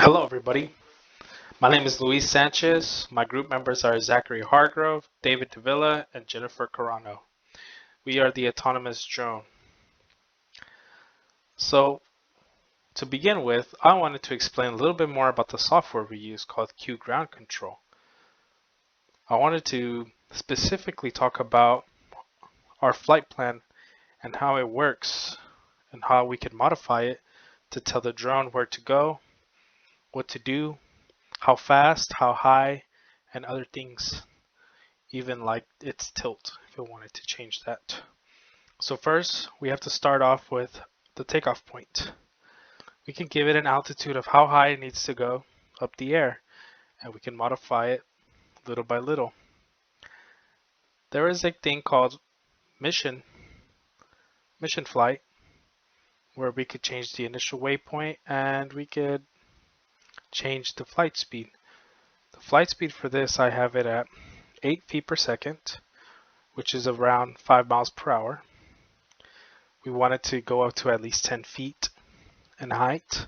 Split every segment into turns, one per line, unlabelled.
Hello, everybody. My name is Luis Sanchez. My group members are Zachary Hargrove, David Davila, and Jennifer Carano. We are the autonomous drone. So, to begin with, I wanted to explain a little bit more about the software we use called Q Ground Control. I wanted to specifically talk about our flight plan and how it works and how we can modify it to tell the drone where to go, what to do, how fast, how high, and other things, even like its tilt if we wanted to change that. So first, we have to start off with the takeoff point. We can give it an altitude of how high it needs to go up the air, and we can modify it little by little. There is a thing called mission flight, where we could change the initial waypoint and we could change the flight speed. The flight speed for this, I have it at 8 feet per second, which is around 5 miles per hour. We want it to go up to at least 10 feet in height.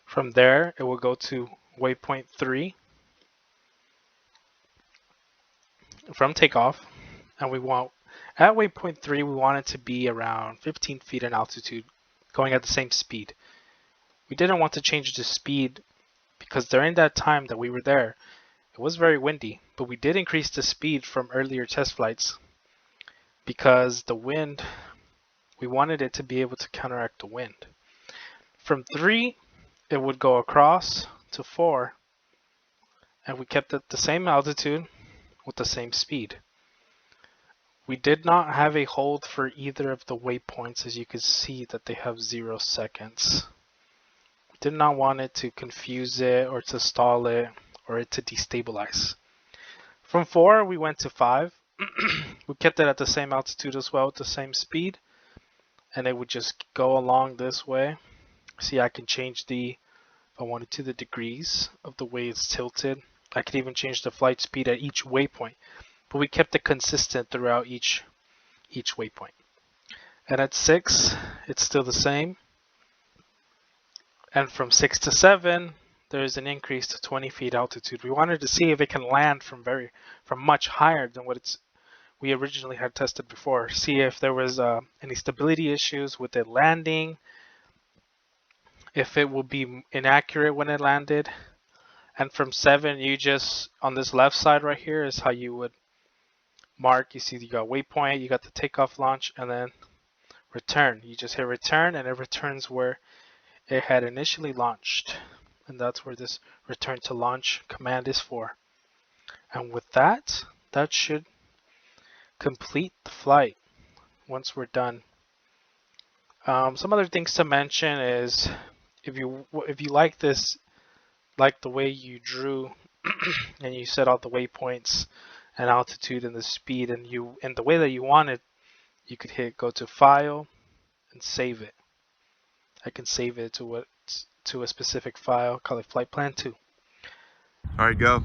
From there, it will go to waypoint 3 from takeoff. And we want, at waypoint 3, we want it to be around 15 feet in altitude, going at the same speed. We didn't want to change the speed because during that time that we were there, it was very windy, but we did increase the speed from earlier test flights because the wind, we wanted it to be able to counteract the wind. From 3, it would go across to 4, and we kept it the same altitude with the same speed. We did not have a hold for either of the waypoints, as you can see that they have 0 seconds. We did not want it to confuse it or to stall it or it to destabilize. From 4, we went to 5. We kept it at the same altitude as well, with the same speed, and it would just go along this way. See, I can change if I wanted to, the degrees of the way it's tilted. I could even change the flight speed at each waypoint, but we kept it consistent throughout each waypoint. And at 6, it's still the same. And from 6 to 7, there is an increase to 20 feet altitude. We wanted to see if it can land from much higher than what we originally had tested before. See if there was any stability issues with it landing, if it will be inaccurate when it landed. And from 7, you just, on this left side right here is how you would mark. You see you got waypoint, you got the takeoff, launch, and then return. You just hit return and it returns where it had initially launched. And that's where this return to launch command is for. And with that, that should complete the flight once we're done. Some other things to mention is if you like this, like the way you drew and you set out the waypoints and altitude and the speed and the way that you want it, you could hit go to file and save it. I can save it to a specific file, call it flight plan 2.
All right, go.